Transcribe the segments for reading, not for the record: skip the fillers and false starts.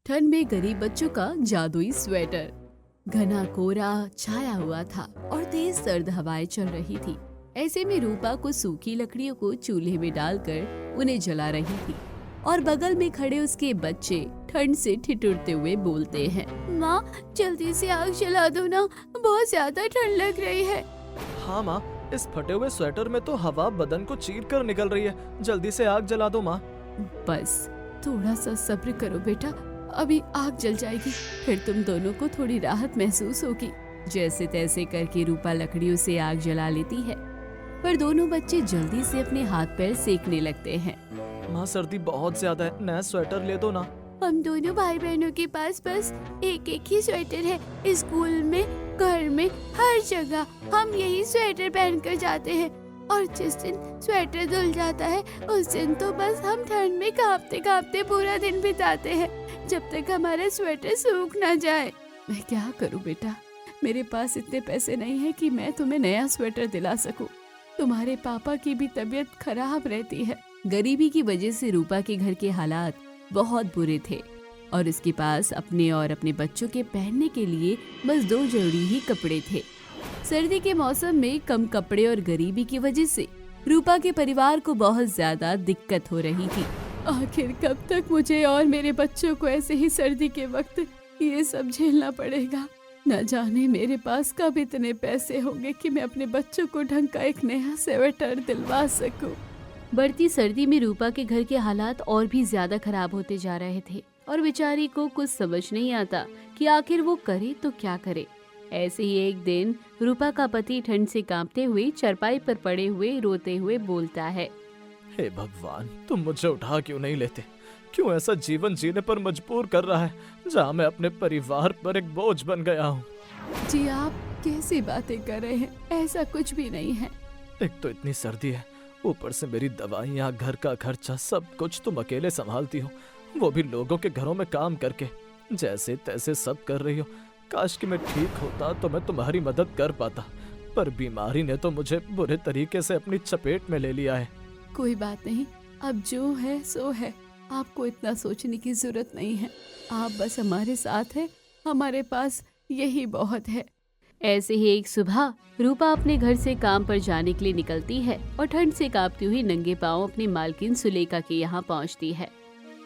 ठंड में गरीब बच्चों का जादुई स्वेटर। घना कोहरा छाया हुआ था और तेज सर्द हवाएं चल रही थी। ऐसे में रूपा को सूखी लकड़ियों को चूल्हे में डालकर उन्हें जला रही थी और बगल में खड़े उसके बच्चे ठंड से ठिठुरते हुए बोलते हैं, माँ जल्दी से आग जला दो ना, बहुत ज्यादा ठंड लग रही है। हाँ माँ, इस फटे हुए स्वेटर में तो हवा बदन को चीर कर निकल रही है, जल्दी से आग जला दो माँ। बस थोड़ा सा सब्र करो बेटा, अभी आग जल जाएगी, फिर तुम दोनों को थोड़ी राहत महसूस होगी। जैसे तैसे करके रूपा लकड़ियों से आग जला लेती है, पर दोनों बच्चे जल्दी से अपने हाथ पैर सेकने लगते हैं। माँ सर्दी बहुत ज्यादा है, नया स्वेटर ले दो ना। हम दोनों भाई बहनों के पास बस एक एक ही स्वेटर है। स्कूल में, घर में, हर जगह हम यही स्वेटर पहनकर जाते हैं और जिस दिन स्वेटर धुल जाता है उस दिन तो बस हम ठंड में कांपते कांपते पूरा दिन बिताते हैं, जब तक हमारा स्वेटर सूख ना जाए। मैं क्या करूं बेटा, मेरे पास इतने पैसे नहीं है कि मैं तुम्हें नया स्वेटर दिला सकूं। तुम्हारे पापा की भी तबीयत खराब रहती है। गरीबी की वजह से रूपा के घर के हालात बहुत बुरे थे और उसके पास अपने और अपने बच्चों के पहनने के लिए बस 2 जोड़ी ही कपड़े थे। सर्दी के मौसम में कम कपड़े और गरीबी की वजह से रूपा के परिवार को बहुत ज्यादा दिक्कत हो रही थी। आखिर कब तक मुझे और मेरे बच्चों को ऐसे ही सर्दी के वक्त ये सब झेलना पड़ेगा। न जाने मेरे पास कब इतने पैसे होंगे कि मैं अपने बच्चों को ढंग का एक नया स्वेटर दिलवा सकूं। बढ़ती सर्दी में रूपा के घर के हालात और भी ज्यादा खराब होते जा रहे थे और बेचारी को कुछ समझ नहीं आता कि आखिर वो करे तो क्या करे। ऐसे ही एक दिन रूपा का पति ठंड से कांपते हुए चारपाई पर पड़े हुए रोते हुए बोलता है, हे भगवान, तुम मुझे उठा क्यों नहीं लेते? क्यों ऐसा जीवन जीने पर मजबूर कर रहा है जहाँ मैं अपने परिवार पर एक बोझ बन गया हूँ। जी आप कैसी बातें कर रहे हैं, ऐसा कुछ भी नहीं है। एक तो इतनी सर्दी है, ऊपर से मेरी दवाइयाँ, घर का खर्चा, सब कुछ तुम अकेले संभालती हो, वो भी लोगों के घरों में काम करके। जैसे तैसे सब कर रही हो। काश कि मैं ठीक होता तो मैं तुम्हारी मदद कर पाता, पर बीमारी ने तो मुझे बुरे तरीके से अपनी चपेट में ले लिया है। कोई बात नहीं, अब जो है सो है, आपको इतना सोचने की जरूरत नहीं है। आप बस हमारे साथ हैं, हमारे पास यही बहुत है। ऐसे ही एक सुबह रूपा अपने घर से काम पर जाने के लिए निकलती है और ठंड से कांपती हुई नंगे पांव अपनी मालकिन सुलेखा के यहाँ पहुँचती है।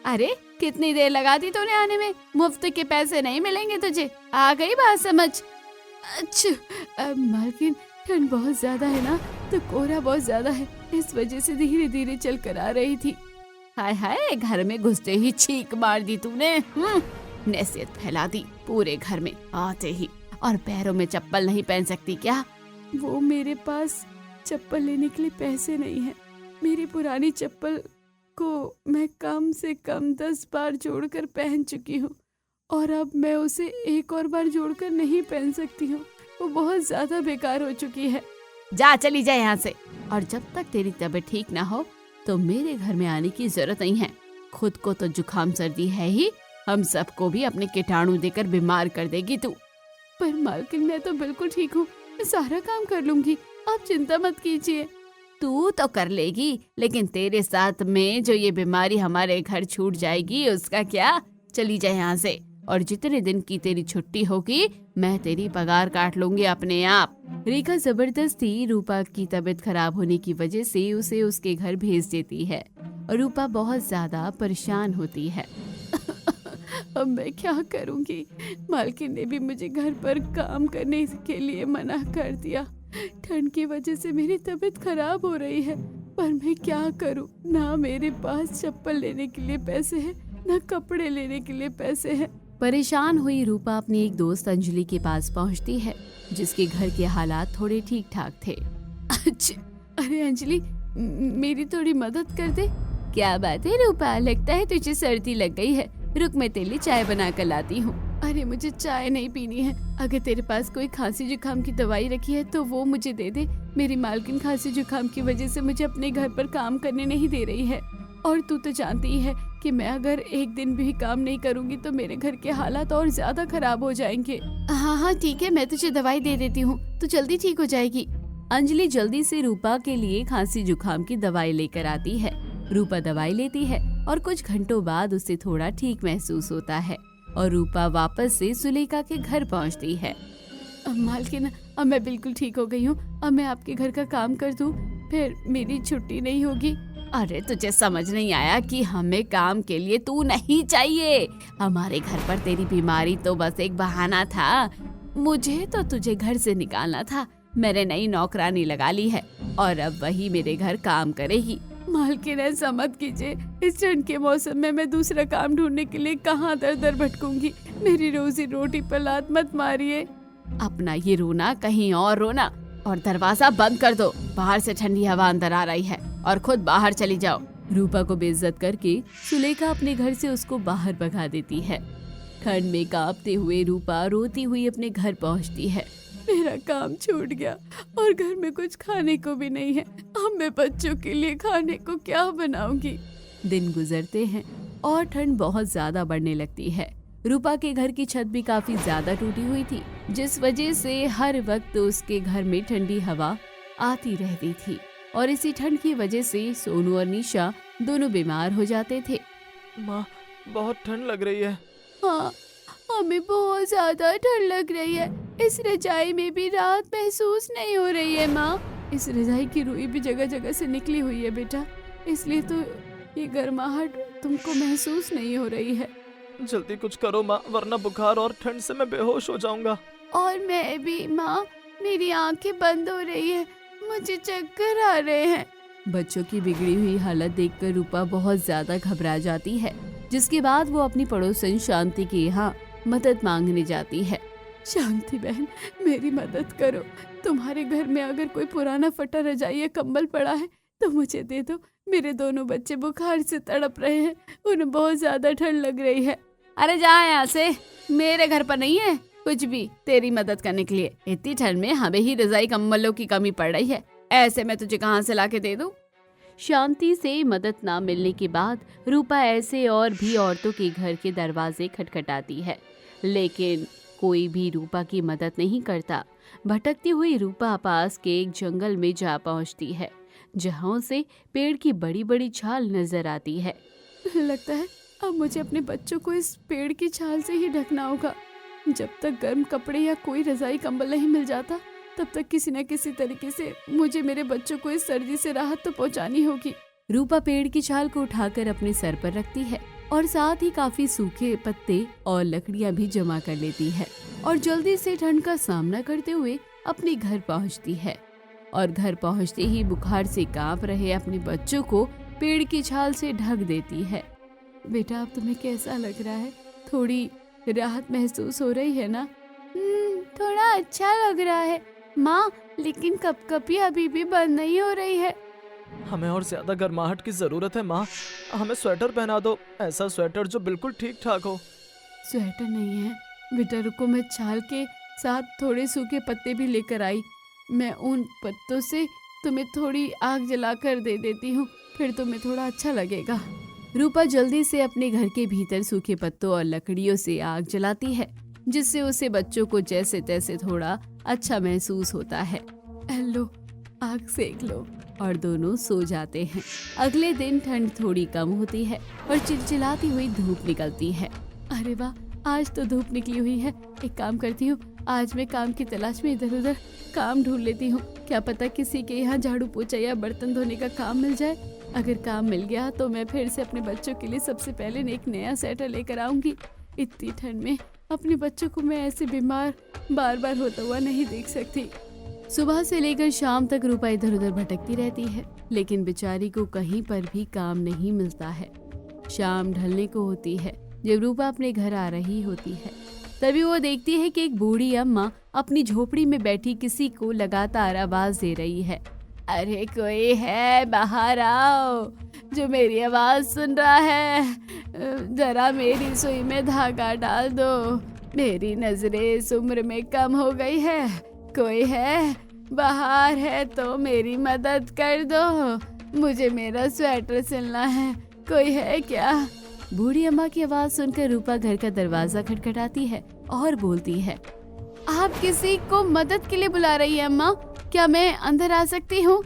अरे कितनी देर लगा दी तूने आने में, मुफ्त के पैसे नहीं मिलेंगे तुझे, आ गई बात समझ? अच्छा मालकिन, ठंड बहुत ज्यादा है ना, तो कोहरा बहुत ज्यादा है, इस वजह से धीरे धीरे चल कर आ रही थी। हाय हाय, घर में घुसते ही छींक मार दी तूने। नसीहत फैला दी पूरे घर में आते ही। और पैरों में चप्पल नहीं पहन सकती क्या? वो मेरे पास चप्पल लेने के लिए पैसे नहीं है। मेरी पुरानी चप्पल को मैं कम से कम 10 बार जोड़कर पहन चुकी हूँ और अब मैं उसे एक और बार जोड़कर नहीं पहन सकती हूँ, वो बहुत ज्यादा बेकार हो चुकी है। जा चली जाए यहाँ से, और जब तक तेरी तबीयत ठीक ना हो तो मेरे घर में आने की जरूरत नहीं है। खुद को तो जुकाम सर्दी है ही, हम सबको भी अपने कीटाणु देकर बीमार कर देगी तू। पर मालकिन मैं तो बिल्कुल ठीक हूँ, मैं सारा काम कर लूंगी, आप चिंता मत कीजिए। तू तो कर लेगी, लेकिन तेरे साथ में जो ये बीमारी हमारे घर छूट जाएगी उसका क्या? चली जाए यहाँ से, और जितने दिन की तेरी छुट्टी होगी मैं तेरी पगार काट लूंगी अपने आप। रेखा जबरदस्ती रूपा की तबीयत खराब होने की वजह से उसे उसके घर भेज देती है और रूपा बहुत ज्यादा परेशान होती है। अब मैं क्या करूंगी? मालकिन ने भी मुझे घर पर काम करने के लिए मना कर दिया। ठंड की वजह से मेरी तबीयत खराब हो रही है, पर मैं क्या करूं? ना मेरे पास चप्पल लेने के लिए पैसे हैं, ना कपड़े लेने के लिए पैसे हैं। परेशान हुई रूपा अपनी एक दोस्त अंजलि के पास पहुंचती है, जिसके घर के हालात थोड़े ठीक ठाक थे। अच्छा, अरे अंजलि, मेरी थोड़ी मदद कर दे। क्या बात है रूपा, लगता है तुझे सर्दी लग गई है, रुक मैं तेरे लिए चाय बना कर लाती हूँ। अरे मुझे चाय नहीं पीनी है, अगर तेरे पास कोई खांसी जुकाम की दवाई रखी है तो वो मुझे दे दे। मेरी मालकिन खांसी जुकाम की वजह से मुझे अपने घर पर काम करने नहीं दे रही है, और तू तो जानती ही है कि मैं अगर एक दिन भी काम नहीं करूंगी तो मेरे घर के हालात और ज्यादा खराब हो जाएंगे। हाँ ठीक है, मैं तुझे दवाई दे देती हूँ, तू जल्दी ठीक हो जाएगी। अंजलि जल्दी से रूपा के लिए खांसी जुकाम की दवाई लेकर आती है। रूपा दवाई लेती है और कुछ घंटों बाद उसे थोड़ा ठीक महसूस होता है और रूपा वापस से सुलेखा के घर पहुंचती है। मालकिन, अब मैं बिल्कुल ठीक हो गई हूँ। अब मैं आपके घर का काम कर दूँ, फिर मेरी छुट्टी नहीं होगी। अरे तुझे समझ नहीं आया कि हमें काम के लिए तू नहीं चाहिए। हमारे घर पर तेरी बीमारी तो बस एक बहाना था। मुझे तो तुझे घर से निकालना था। मैंने नई नौकरानी लगा ली है और अब वही मेरे घर काम करेगी। मालकिन, ऐसा मत कीजिए। इस ठंड के मौसम में मैं दूसरा काम ढूंढने के लिए कहाँ दर दर भटकूंगी। मेरी रोजी रोटी पर लात मत मारिए। अपना ये रोना कहीं और रोना, और दरवाजा बंद कर दो। बाहर से ठंडी हवा अंदर आ रही है और खुद बाहर चली जाओ। रूपा को बेइज्जत करके सुलेखा अपने घर से उसको बाहर भगा देती है। ठंड में कांपते हुए रूपा रोती हुई अपने घर पहुंचती है। मेरा काम छूट गया और घर में कुछ खाने को भी नहीं है। अब मैं बच्चों के लिए खाने को क्या बनाऊंगी। दिन गुजरते हैं और ठंड बहुत ज्यादा बढ़ने लगती है। रूपा के घर की छत भी काफी ज्यादा टूटी हुई थी, जिस वजह से हर वक्त उसके घर में ठंडी हवा आती रहती थी और इसी ठंड की वजह से सोनू और निशा दोनों बीमार हो जाते थे। माँ, बहुत ठंड लग रही है। हाँ, हमें बहुत ज्यादा ठंड लग रही है। इस रजाई में भी राहत महसूस नहीं हो रही है माँ। इस रजाई की रुई भी जगह जगह से निकली हुई है बेटा, इसलिए तो ये गर्माहट तुमको महसूस नहीं हो रही है। जल्दी कुछ करो माँ, वरना बुखार और ठंड से मैं बेहोश हो जाऊंगा। और मैं भी माँ, मेरी आंखें बंद हो रही है, मुझे चक्कर आ रहे हैं। बच्चों की बिगड़ी हुई हालत देखकर रूपा बहुत ज्यादा घबरा जाती है, जिसके बाद वो अपनी पड़ोसन शांति के यहाँ मदद मांगने जाती है। शांति बहन, मेरी मदद करो। तुम्हारे घर में अगर कोई पुराना फटा रजाई या कंबल पड़ा है तो मुझे दे दो। मेरे दोनों बच्चे बुखार से तड़प रहे हैं, उन्हें बहुत ज्यादा ठंड लग रही है। अरे जा यहाँ से, मेरे घर पर नहीं है कुछ भी तेरी मदद करने के लिए। इतनी ठंड में हमें ही रजाई कंबलों की कमी पड़ रही है, ऐसे मैं तुझे कहाँ से लाके दे दूँ। शांति से मदद ना मिलने के बाद रूपा ऐसे और भी औरतों के घर के दरवाजे खटखटाती है, लेकिन कोई भी रूपा की मदद नहीं करता। भटकती हुई रूपा पास के एक जंगल में जा पहुंचती है, जहां से पेड़ की बड़ी बड़ी छाल नजर आती है। लगता है अब मुझे अपने बच्चों को इस पेड़ की छाल से ही ढकना होगा। जब तक गर्म कपड़े या कोई रजाई कंबल नहीं मिल जाता, तब तक किसी न किसी तरीके से मुझे मेरे बच्चों को इस सर्दी से राहत तो पहुंचानी होगी। रूपा पेड़ की छाल को उठाकर अपने सर पर रखती है और साथ ही काफी सूखे पत्ते और लकड़ियां भी जमा कर लेती है और जल्दी से ठंड का सामना करते हुए अपने घर पहुंचती है। और घर पहुंचते ही बुखार से कांप रहे अपने बच्चों को पेड़ की छाल से ढक देती है। बेटा, अब तुम्हें कैसा लग रहा है? थोड़ी राहत महसूस हो रही है ना? थोड़ा अच्छा लग रहा है माँ, लेकिन कपकपी अभी भी बंद नहीं हो रही है। हमें और ज्यादा गर्माहट की जरूरत है माँ, हमें स्वेटर पहना दो, ऐसा स्वेटर जो बिल्कुल ठीक ठाक हो। स्वेटर नहीं है बेटा, रुको, मैं छाल के साथ थोड़े सूखे पत्ते भी लेकर आई। मैं उन पत्तों से तुम्हें थोड़ी आग जलाकर दे देती हूँ, फिर तुम्हें थोड़ा अच्छा लगेगा। रूपा जल्दी से अपने घर के भीतर सूखे पत्तों और लकड़ियों से आग जलाती है, जिससे उसे बच्चों को जैसे तैसे थोड़ा अच्छा महसूस होता है। लो, आग सेक लो। और दोनों सो जाते हैं। अगले दिन ठंड थोड़ी कम होती है और चिलचिलाती हुई धूप निकलती है। अरे वाह, आज तो धूप निकली हुई है। एक काम करती हूँ, आज मैं काम की तलाश में इधर उधर काम ढूंढ लेती हूँ। क्या पता किसी के यहाँ झाड़ू पोछा या बर्तन धोने का काम मिल जाए। अगर काम मिल गया तो मैं फिर से अपने बच्चों के लिए सबसे पहले एक नया स्वेटर लेकर आऊंगी। इतनी ठंड में अपने बच्चों को मैं ऐसे बीमार बार बार होता हुआ नहीं देख सकती। सुबह से लेकर शाम तक रूपा इधर उधर भटकती रहती है, लेकिन बेचारी को कहीं पर भी काम नहीं मिलता है। शाम ढलने को होती है जब रूपा अपने घर आ रही होती है, तभी वो देखती है कि एक बूढ़ी अम्मा अपनी झोपड़ी में बैठी किसी को लगातार आवाज दे रही है। अरे कोई है, बाहर आओ, जो मेरी आवाज सुन रहा है। जरा मेरी सुई में धागा डाल दो, मेरी नजरें इस उम्र में कम हो गई है। कोई है, बाहर है तो मेरी मदद कर दो, मुझे मेरा स्वेटर सिलना है। कोई है क्या? बूढ़ी अम्मा की आवाज सुनकर रूपा घर का दरवाजा खटखटाती है और बोलती है, आप किसी को मदद के लिए बुला रही है अम्मा? क्या मैं अंदर आ सकती हूँ?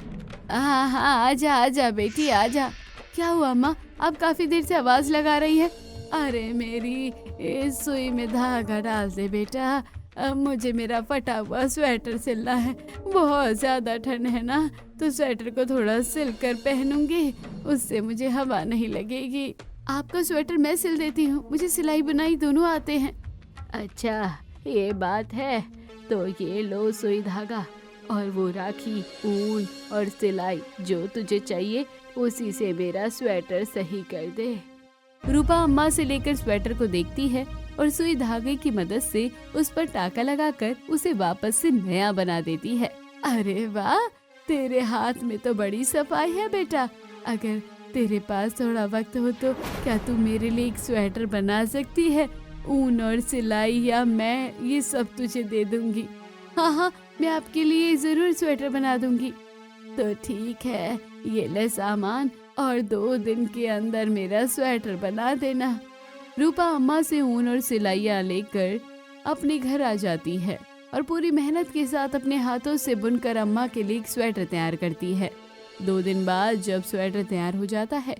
हाँ हाँ, आजा आजा बेटी आजा। क्या हुआ अम्मा, आप काफी देर से आवाज लगा रही है। अरे मेरी इस सुई में धागा डाल दे बेटा, अब मुझे मेरा फटा हुआ स्वेटर सिलना है। बहुत ज्यादा ठंड है ना, तो स्वेटर को थोड़ा सिल कर पहनूंगी, उससे मुझे हवा नहीं लगेगी। आपका स्वेटर मैं सिल देती हूँ, मुझे सिलाई बुनाई दोनों आते हैं। अच्छा ये बात है, तो ये लो सुई धागा और वो राखी, ऊन और सिलाई, जो तुझे चाहिए उसी से मेरा स्वेटर सही कर दे। रूपा अम्मा से लेकर स्वेटर को देखती है और सुई धागे की मदद से उस पर टाका लगाकर उसे वापस से नया बना देती है। अरे वाह, तेरे हाथ में तो बड़ी सफाई है बेटा। अगर तेरे पास थोड़ा वक्त हो तो क्या तू मेरे लिए एक स्वेटर बना सकती है? ऊन और सिलाई या मैं ये सब तुझे दे दूंगी। हाँ, मैं आपके लिए जरूर स्वेटर बना दूंगी। तो ठीक है, ये ले सामान और 2 दिन के अंदर मेरा स्वेटर बना देना। रूपा अम्मा से ऊन और सिलाइयाँ लेकर अपने घर आ जाती है और पूरी मेहनत के साथ अपने हाथों से बुनकर अम्मा के लिए एक स्वेटर तैयार करती है। 2 दिन बाद जब स्वेटर तैयार हो जाता है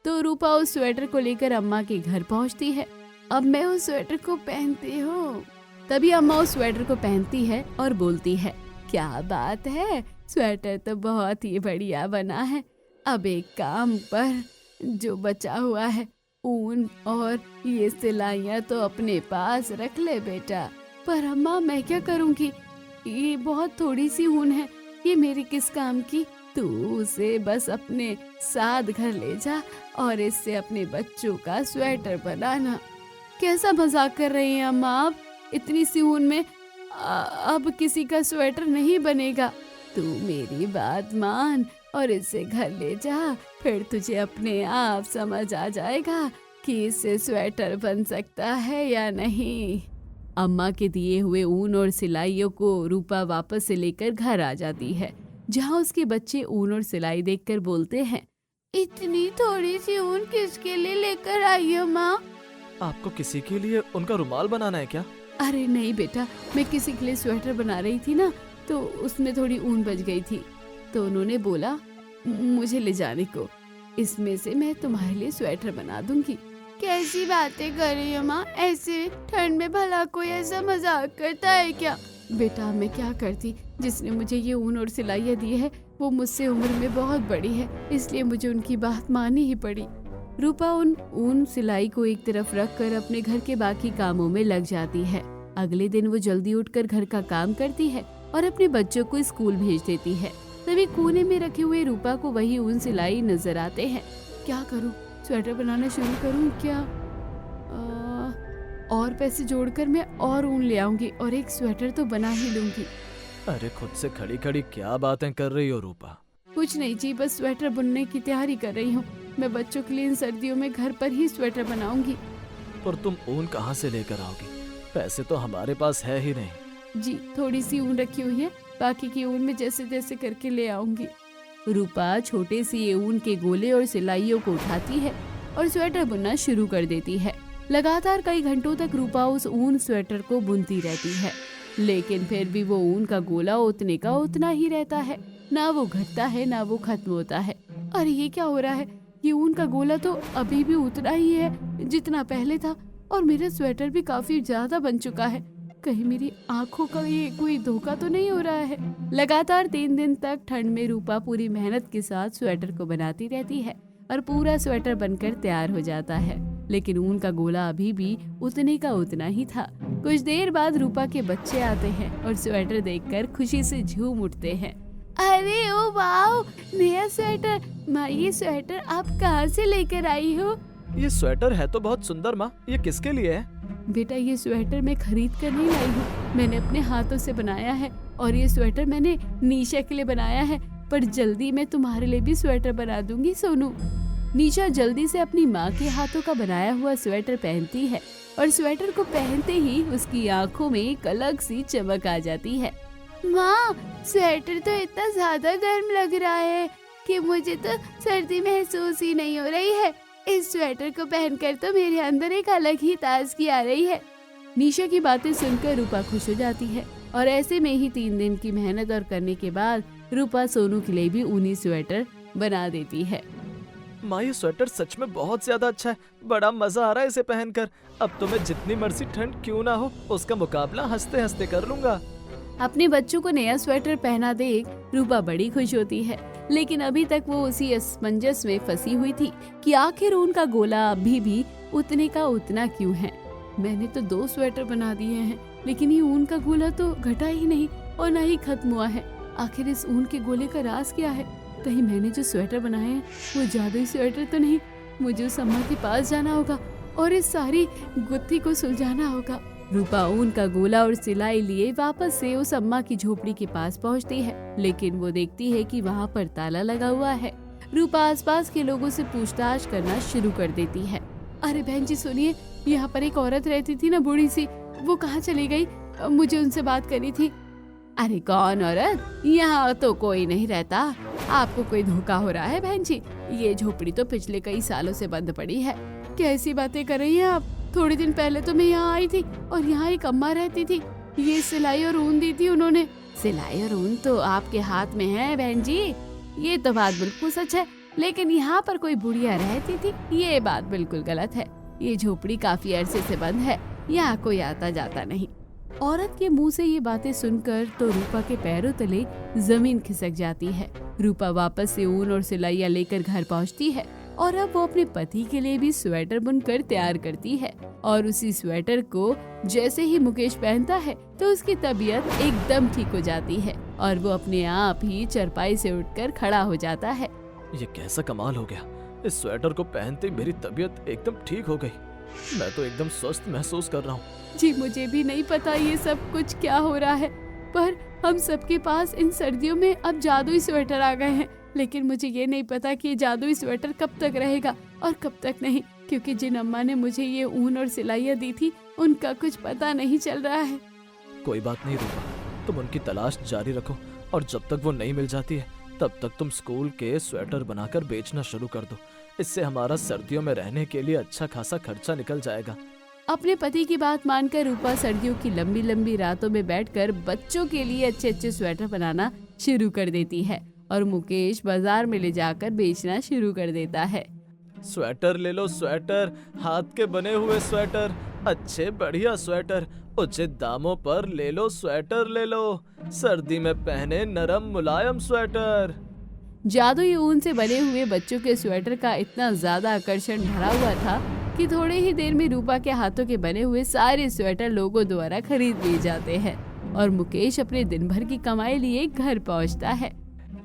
तो रूपा उस स्वेटर को लेकर अम्मा के घर पहुंचती है। अब मैं उस स्वेटर को पहनती हूँ। तभी अम्मा उस स्वेटर को पहनती है और बोलती है, क्या बात है, स्वेटर तो बहुत ही बढ़िया बना है। अब एक काम पर, जो बचा हुआ है ऊन और ये सिलाइयाँ तो अपने पास रख ले बेटा। पर अम्मा मैं क्या करूँगी, ये बहुत थोड़ी सी ऊन है, ये मेरी किस काम की। तू उसे बस अपने साथ घर ले जा और इससे अपने बच्चों का स्वेटर बनाना। कैसा मजाक कर रही हैं अम्मा आप? इतनी सी ऊन में अब किसी का स्वेटर नहीं बनेगा। तू मेरी बात मान और इसे घर ले जा, फिर तुझे अपने आप समझ आ जाएगा कि इससे स्वेटर बन सकता है या नहीं। अम्मा के दिए हुए ऊन और सिलाइयों को रूपा वापस से लेकर घर आ जाती है, जहाँ उसके बच्चे ऊन और सिलाई देखकर बोलते हैं, इतनी थोड़ी सी ऊन किसके लिए लेकर आई हो माँ? आपको किसी के लिए उनका रुमाल बनाना है क्या? अरे नहीं बेटा, मैं किसी के लिए स्वेटर बना रही थी ना, तो उसमें थोड़ी ऊन बच गई थी, तो उन्होंने बोला मुझे ले जाने को, इसमें से मैं तुम्हारे लिए स्वेटर बना दूंगी। कैसी बातें कर रही हो माँ, ऐसे ठंड में भला कोई ऐसा मजाक करता है क्या? बेटा मैं क्या करती, जिसने मुझे ये ऊन और सिलाइयाँ दी है वो मुझसे उम्र में बहुत बड़ी है, इसलिए मुझे उनकी बात माननी ही पड़ी। रूपा उन ऊन सिलाई को एक तरफ रखकर अपने घर के बाकी कामों में लग जाती है। अगले दिन वो जल्दी उठकर घर का काम करती है और अपने बच्चों को स्कूल भेज देती है। तभी कोने में रखे हुए रूपा को वही ऊन सिलाई नजर आते हैं। क्या करूं, स्वेटर बनाना शुरू करूं क्या? और पैसे जोड़कर मैं और ऊन ले आऊंगी और एक स्वेटर तो बना ही लूंगी। अरे खुद से खड़ी खड़ी क्या बातें कर रही हो रूपा? कुछ नहीं जी, बस स्वेटर बुनने की तैयारी कर रही हूँ। मैं बच्चों के लिए इन सर्दियों में घर पर ही स्वेटर बनाऊंगी। पर तुम ऊन कहाँ से लेकर आओगी? पैसे तो हमारे पास है ही नहीं। जी थोड़ी सी ऊन रखी हुई है, बाकी की ऊन में जैसे तैसे करके ले आऊंगी। रूपा छोटे से ऊन के गोले और सिलाइयों को उठाती है और स्वेटर बुनना शुरू कर देती है। लगातार कई घंटों तक रूपा उस ऊन स्वेटर को बुनती रहती है, लेकिन फिर भी वो ऊन का गोला उतने का उतना ही रहता है, ना वो घटता है ना वो खत्म होता है। अरे ये क्या हो रहा है, ये ऊन का गोला तो अभी भी उतना ही है जितना पहले था और मेरा स्वेटर भी काफी ज्यादा बन चुका है। कहीं मेरी आंखों का ये कोई धोखा तो नहीं हो रहा है। लगातार 3 दिन तक ठंड में रूपा पूरी मेहनत के साथ स्वेटर को बनाती रहती है और पूरा स्वेटर बनकर तैयार हो जाता है, लेकिन ऊन का गोला अभी भी उतने का उतना ही था। कुछ देर बाद रूपा के बच्चे आते हैं और स्वेटर देखकर खुशी से झूम उठते हैं। अरे ओ वाओ, नया स्वेटर! माँ ये स्वेटर आप कहाँ से लेकर आई हो? ये स्वेटर है तो बहुत सुंदर माँ, ये किसके लिए है? बेटा ये स्वेटर मैं खरीद कर नहीं लाई हूँ, मैंने अपने हाथों से बनाया है और ये स्वेटर मैंने निशा के लिए बनाया है, पर जल्दी मैं तुम्हारे लिए भी स्वेटर बना दूंगी सोनू। निशा जल्दी से अपनी माँ के हाथों का बनाया हुआ स्वेटर पहनती है और स्वेटर को पहनते ही उसकी आंखों में एक अलग सी चमक आ जाती है। माँ स्वेटर तो इतना ज्यादा गर्म लग रहा है कि मुझे तो सर्दी महसूस ही नहीं हो रही है। इस स्वेटर को पहनकर तो मेरे अंदर एक अलग ही ताजगी आ रही है। निशा की बातें सुनकर रूपा खुश हो जाती है और ऐसे में ही 3 दिन की मेहनत और करने के बाद रूपा सोनू के लिए भी ऊनी स्वेटर बना देती है। माँ ये स्वेटर सच में बहुत ज्यादा अच्छा है, बड़ा मजा आ रहा है इसे पहनकर। अब तो मैं जितनी मर्जी ठंड क्यों ना हो उसका मुकाबला हंसते हंसते कर लूंगा। अपने बच्चों को नया स्वेटर पहना देख रूपा बड़ी खुश होती है, लेकिन अभी तक वो उसी असमंजस में फंसी हुई थी कि आखिर उनका गोला अभी भी उतने का उतना क्यों है। मैंने तो 2 स्वेटर बना दिए हैं, लेकिन ये ऊन का गोला तो घटा ही नहीं और ना ही खत्म हुआ है। आखिर इस ऊन के गोले का राज क्या है? कहीं मैंने जो स्वेटर बनाए हैं वो जादुई स्वेटर तो नहीं? मुझे उस अम्मा के पास जाना होगा और इस सारी गुत्थी को सुलझाना होगा। रूपा ऊन का गोला और सिलाई लिए वापस से उस अम्मा की झोपड़ी के पास पहुंचती है, लेकिन वो देखती है कि वहाँ पर ताला लगा हुआ है। रूपा आसपास के लोगों से पूछताछ करना शुरू कर देती है। अरे बहन जी सुनिए, यहाँ पर एक औरत रहती थी ना, बूढ़ी सी, वो कहाँ चली गई? मुझे उनसे बात करनी थी। अरे कौन औरत? यहाँ तो कोई नहीं रहता। आपको कोई धोखा हो रहा है बहन जी। ये झोपड़ी तो पिछले कई सालों से बंद पड़ी है। कैसी बातें कर रही हैं आप? थोड़े दिन पहले तो मैं यहाँ आई थी और यहाँ एक अम्मा रहती थी। ये सिलाई और ऊन दी थी उन्होंने। सिलाई और ऊन तो आपके हाथ में है बहन जी, ये तो बात बिल्कुल सच है, लेकिन यहाँ पर कोई बुढ़िया रहती थी, ये बात बिल्कुल गलत है। ये झोपड़ी काफी अरसे से बंद है, यहाँ कोई आता जाता नहीं। औरत के मुंह से ये बातें सुनकर तो रूपा के पैरों तले जमीन खिसक जाती है। रूपा वापस से ऊन और सिलाइयाँ लेकर घर पहुँचती है और अब वो अपने पति के लिए भी स्वेटर बुनकर तैयार करती है। और उसी स्वेटर को जैसे ही मुकेश पहनता है तो उसकी तबीयत एकदम ठीक हो जाती है और वो अपने आप ही चारपाई से उठकर खड़ा हो जाता है। ये कैसा कमाल हो गया, इस स्वेटर को पहनते ही मेरी तबीयत एकदम ठीक हो गई। मैं तो एकदम स्वस्थ महसूस कर रहा हूँ। जी मुझे भी नहीं पता ये सब कुछ क्या हो रहा है, पर हम सबके पास इन सर्दियों में अब जादुई स्वेटर आ गए हैं, लेकिन मुझे ये नहीं पता कि ये जादुई स्वेटर कब तक रहेगा और कब तक नहीं, क्योंकि जिन अम्मा ने मुझे ये ऊन और सिलाइयाँ दी थी उनका कुछ पता नहीं चल रहा है। कोई बात नहीं रूपा, तुम उनकी तलाश जारी रखो और जब तक वो नहीं मिल जाती है तब तक तुम स्कूल के स्वेटर बनाकर बेचना शुरू कर दो। इससे हमारा सर्दियों में रहने के लिए अच्छा खासा खर्चा निकल जाएगा। अपने पति की बात मानकर रूपा सर्दियों की लंबी लंबी रातों में बैठकर बच्चों के लिए अच्छे अच्छे स्वेटर बनाना शुरू कर देती है और मुकेश बाजार में ले जाकर बेचना शुरू कर देता है। स्वेटर ले लो स्वेटर, हाथ के बने हुए स्वेटर, अच्छे बढ़िया स्वेटर, उचित दामों पर ले लो स्वेटर ले लो, सर्दी में पहने नरम मुलायम स्वेटर। जादुई ऊन से बने हुए बच्चों के स्वेटर का इतना ज्यादा आकर्षण भरा हुआ था कि थोड़े ही देर में रूपा के हाथों के बने हुए सारे स्वेटर लोगों द्वारा खरीद लिए जाते हैं और मुकेश अपने दिन भर की कमाई लिए घर पहुंचता है।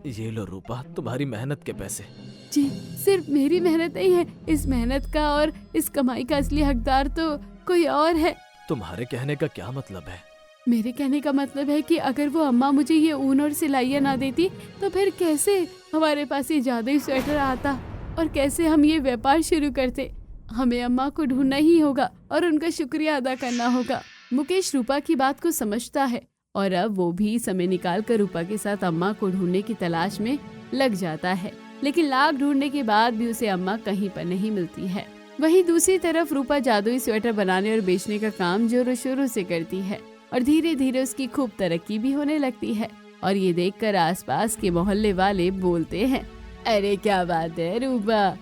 ये लो रूपा, तुम्हारी मेहनत के पैसे। जी सिर्फ मेरी मेहनत नहीं है, इस मेहनत का और इस कमाई का असली हकदार तो कोई और है। तुम्हारे कहने का क्या मतलब है? मेरे कहने का मतलब है कि अगर वो अम्मा मुझे ये ऊन और सिलाइयाँ ना देती तो फिर कैसे हमारे पास ये जादुई स्वेटर आता और कैसे हम ये व्यापार शुरू करते। हमें अम्मा को ढूंढना ही होगा और उनका शुक्रिया अदा करना होगा। मुकेश रूपा की बात को समझता है और अब वो भी समय निकाल कर रूपा के साथ अम्मा को ढूंढने की तलाश में लग जाता है, लेकिन लाख ढूंढने के बाद भी उसे अम्मा कहीं पर नहीं मिलती है। वहीं दूसरी तरफ रूपा जादुई स्वेटर बनाने और बेचने का काम जोरों शोरों से करती है और धीरे धीरे उसकी खूब तरक्की भी होने लगती है। और ये देखकर आसपास के मोहल्ले वाले बोलते हैं, अरे क्या बात है रूपा,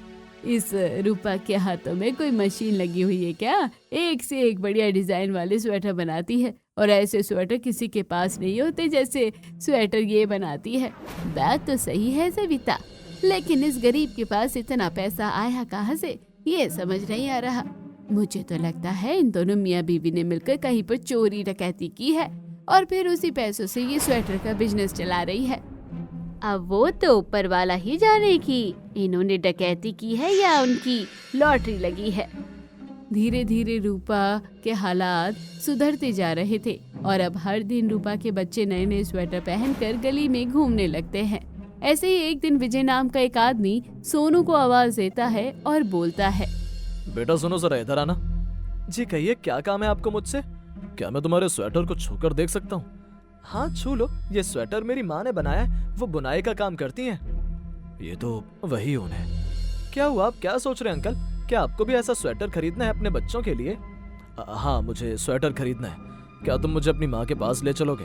इस रूपा के हाथों में कोई मशीन लगी हुई है क्या? एक से एक बढ़िया डिजाइन वाले स्वेटर बनाती है और ऐसे स्वेटर किसी के पास नहीं होते जैसे स्वेटर ये बनाती है। बात तो सही है सविता, लेकिन इस गरीब के पास इतना पैसा आया कहाँ से, ये समझ नहीं आ रहा। मुझे तो लगता है इन दोनों मियाँ बीवी ने मिलकर कहीं पर चोरी डकैती की है और फिर उसी पैसों से ये स्वेटर का बिजनेस चला रही है। अब वो तो ऊपर वाला ही जाने कि इन्होंने डकैती की है या उनकी लॉटरी लगी है। धीरे धीरे रूपा के हालात सुधरते जा रहे थे और अब हर दिन रूपा के बच्चे नए नए स्वेटर पहनकर गली में घूमने लगते हैं। ऐसे ही एक दिन विजय नाम का एक आदमी सोनू को आवाज देता है और बोलता है, बेटा सुनो जरा इधर आना। जी कहिए क्या काम है आपको मुझसे? क्या मैं तुम्हारे स्वेटर को छूकर देख सकता हूँ? हाँ छू लो, ये स्वेटर मेरी माँ ने बनाया है, वो बुनाई का काम करती हैं। ये तो वही ऊन है। क्या हुआ, आप क्या सोच रहे हैं अंकल? क्या आपको भी ऐसा स्वेटर खरीदना है अपने बच्चों के लिए? हाँ मुझे स्वेटर खरीदना है। क्या तुम मुझे अपनी माँ के पास ले चलोगे?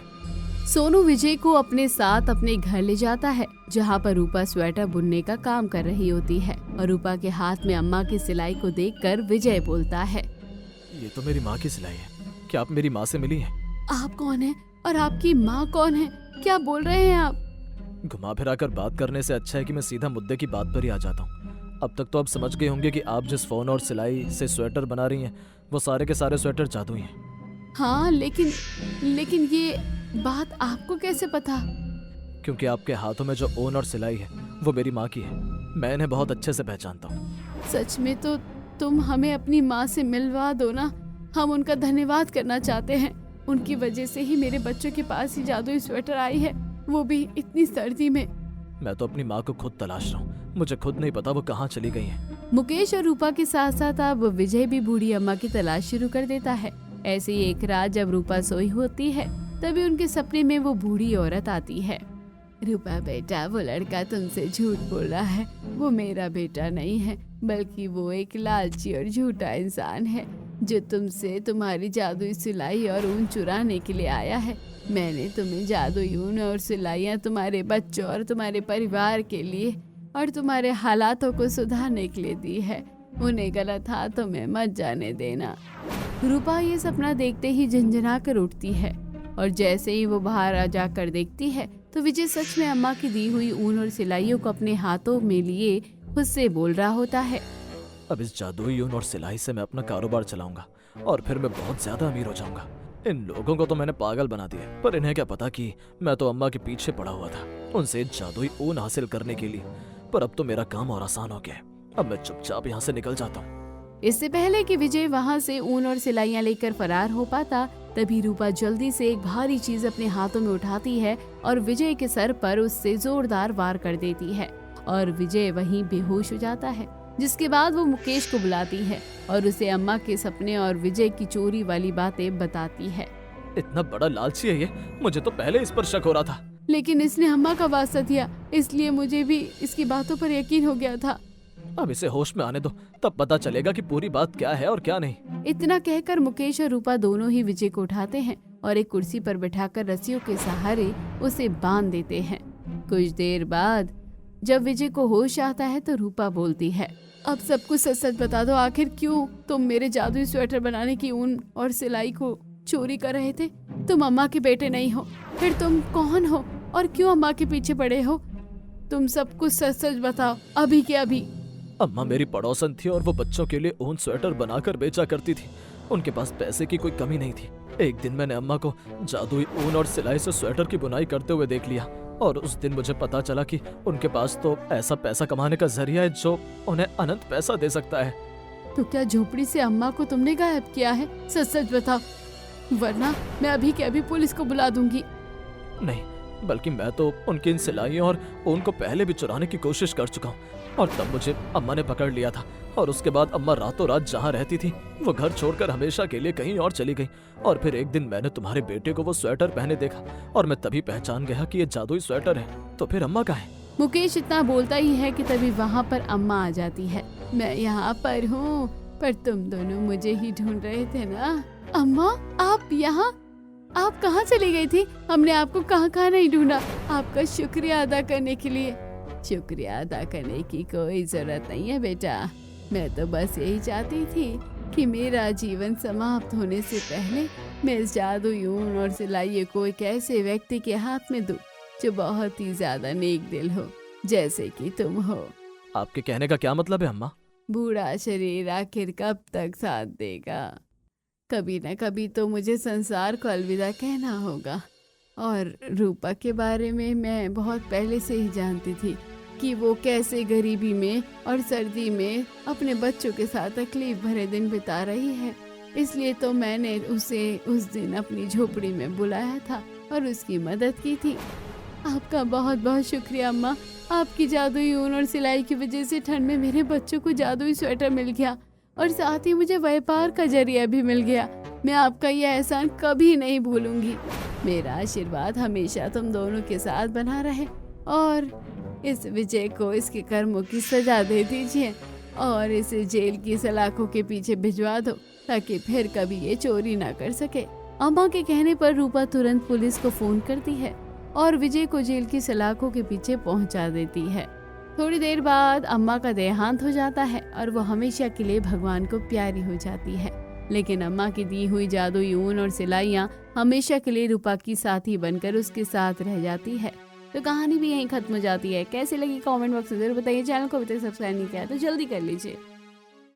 सोनू विजय को अपने साथ अपने घर ले जाता है, जहाँ पर रूपा स्वेटर बुनने का काम कर रही होती है। और रूपा के हाथ में अम्मा की सिलाई को देखकर विजय बोलता है, ये तो मेरी माँ की सिलाई है। क्या आप मेरी माँ से मिली हैं? आप कौन है और आपकी माँ कौन है? क्या बोल रहे हैं आप? घुमा फिरा कर बात करने से अच्छा है कि मैं सीधा मुद्दे की बात पर ही आ जाता हूँ। अब तक तो आप समझ गए होंगे कि आप जिस फोन और सिलाई से स्वेटर बना रही हैं वो सारे के सारे स्वेटर जादुई हैं। हाँ, लेकिन ये बात आपको कैसे पता? क्योंकि आपके हाथों में जो ऊन और सिलाई है वो मेरी माँ की है। मैं इन्हें बहुत अच्छे से पहचानता हूँ। सच में? तो तुम हमें अपनी माँ से मिलवा दो ना, हम उनका धन्यवाद करना चाहते हैं। उनकी वजह से ही मेरे बच्चों के पास ही जादुई स्वेटर आई है, वो भी इतनी सर्दी में। मैं तो अपनी माँ को खुद तलाश रहा हूँ, मुझे खुद नहीं पता वो कहाँ चली गई हैं। मुकेश और रूपा के साथ साथ अब विजय भी बूढ़ी अम्मा की तलाश शुरू कर देता है। ऐसे ही एक रात जब रूपा सोई होती है, तभी उनके सपने में वो बूढ़ी औरत आती है। रूपा बेटा, वो लड़का तुमसे झूठ बोल रहा है, वो मेरा बेटा नहीं है, बल्कि वो एक लालची और झूठा इंसान है जो तुमसे तुम्हारी जादुई सिलाई और ऊन चुराने के लिए आया है। मैंने तुम्हें जादुई ऊन और सिलाइयाँ तुम्हारे बच्चों और तुम्हारे परिवार के लिए और तुम्हारे हालातों को सुधारने के लिए दी है। उन्हें गलत हाथों में मत जाने देना। रूपा ये सपना देखते ही झंझना कर उठती है और जैसे ही वो बाहर आ जाकर देखती है तो विजय सच में अम्मा की दी हुई ऊन और सिलाइयों को अपने हाथों में लिए खुद से बोल रहा होता है, अब इस जादुई ऊन और सिलाई से मैं अपना कारोबार चलाऊंगा और फिर मैं बहुत ज्यादा अमीर हो जाऊंगा। इन लोगों को तो मैंने पागल बना दिया, पर इन्हें क्या पता कि मैं तो अम्मा के पीछे पड़ा हुआ था उनसे जादुई ऊन हासिल करने के लिए। पर अब तो मेरा काम और आसान हो गया है, अब मैं चुपचाप यहाँ से निकल जाता हूँ। इससे पहले कि विजय वहाँ से ऊन और सिलाइयाँ लेकर फरार हो पाता, तभी रूपा जल्दी से एक भारी चीज अपने हाथों में उठाती है और विजय के सर पर उससे जोरदार वार कर देती है और विजय वहीं बेहोश हो जाता है। जिसके बाद वो मुकेश को बुलाती है और उसे अम्मा के सपने और विजय की चोरी वाली बातें बताती है। इतना बड़ा लालची है ये, मुझे तो पहले इस पर शक हो रहा था। लेकिन इसने अम्मा का वास्ता दिया, इसलिए मुझे भी इसकी बातों पर यकीन हो गया था। अब इसे होश में आने दो, तब पता चलेगा कि पूरी बात क्या है और क्या नहीं। इतना कहकर मुकेश और रूपा दोनों ही विजय को उठाते हैं और एक कुर्सी पर बिठाकर रस्सियों के सहारे उसे बांध देते हैं। कुछ देर बाद जब विजय को होश आता है तो रूपा बोलती है, अब सब कुछ सच सच बता दो, आखिर क्यों तुम मेरे जादुई स्वेटर बनाने की ऊन और सिलाई को चोरी कर रहे थे? तुम अम्मा के बेटे नहीं हो, फिर तुम कौन हो और क्यों अम्मा के पीछे पड़े हो? तुम सब कुछ सच सच बताओ, अभी के अभी। अम्मा मेरी पड़ोसन थी और वो बच्चों के लिए ऊन स्वेटर बनाकर बेचा करती थी। उनके पास पैसे की कोई कमी नहीं थी। एक दिन मैंने अम्मा को जादुई ऊन और सिलाई से स्वेटर की बुनाई करते हुए देख लिया और उस दिन मुझे पता चला कि उनके पास तो ऐसा पैसा कमाने का जरिया है जो उन्हें अनंत पैसा दे सकता है। तो क्या झोपड़ी से अम्मा को तुमने गायब किया है? सच सच बताओ, वरना मैं अभी के अभी पुलिस को बुला दूंगी। नहीं, बल्कि मैं तो उनकी इन सिलाइयों और ऊन को पहले भी चुराने की कोशिश कर चुका हूँ और तब मुझे अम्मा ने पकड़ लिया था और उसके बाद अम्मा रातों रात जहाँ रहती थी वो घर छोड़कर हमेशा के लिए कहीं और चली गई। और फिर एक दिन मैंने तुम्हारे बेटे को वो स्वेटर पहने देखा और मैं तभी पहचान गया कि ये जादुई स्वेटर है। तो फिर अम्मा कहाँ है? मुकेश इतना बोलता ही है कि तभी वहाँ पर अम्मा आ जाती है। मैं यहाँ पर हूँ, पर तुम दोनों मुझे ही ढूंढ रहे थे ना? अम्मा, आप यहाँ? आप कहाँ चली गई थी? हमने आपको कहाँ कहाँ नहीं ढूंढा। आपका शुक्रिया अदा करने के लिए। शुक्रिया अदा करने की कोई जरूरत नहीं है बेटा, मैं तो बस यही चाहती थी कि मेरा जीवन समाप्त होने से पहले मैं इस जादुई ऊन और सिलाई को एक ऐसे व्यक्ति के हाथ में दूं जो बहुत ही ज्यादा नेक दिल हो, जैसे कि तुम हो। आपके कहने का क्या मतलब है अम्मा? बूढ़ा शरीर आखिर कब तक साथ देगा? कभी न कभी तो मुझे संसार को अलविदा कहना होगा। और रूपा के बारे में मैं बहुत पहले से ही जानती थी कि वो कैसे गरीबी में और सर्दी में अपने बच्चों के साथ तकलीफ भरे दिन बिता रही है। इसलिए तो मैंने उसे उस दिन अपनी झोपड़ी में बुलाया था और उसकी मदद की थी। आपका बहुत बहुत शुक्रिया अम्मा। आपकी जादुई ऊन और सिलाई की वजह से ठंड में मेरे बच्चों को जादुई स्वेटर मिल गया और साथ ही मुझे व्यापार का जरिया भी मिल गया। मैं आपका यह एहसान कभी नहीं भूलूंगी। मेरा आशीर्वाद हमेशा तुम दोनों के साथ बना रहे और इस विजय को इसके कर्मों की सजा दे दीजिए और इसे जेल की सलाखों के पीछे भिजवा दो ताकि फिर कभी ये चोरी ना कर सके। अम्मा के कहने पर रूपा तुरंत पुलिस को फोन करती है और विजय को जेल की सलाखों के पीछे पहुंचा देती है। थोड़ी देर बाद अम्मा का देहांत हो जाता है और वो हमेशा के लिए भगवान को प्यारी हो जाती है। लेकिन अम्मा की दी हुई जादुई ऊन और सिलाइयाँ हमेशा के लिए रूपा की साथी बनकर उसके साथ रह जाती है। तो कहानी भी यहीं खत्म हो जाती है। कैसी लगी कमेंट बॉक्स में जरूर बताइए। चैनल को अभी तक सब्सक्राइब नहीं किया तो जल्दी कर लीजिए।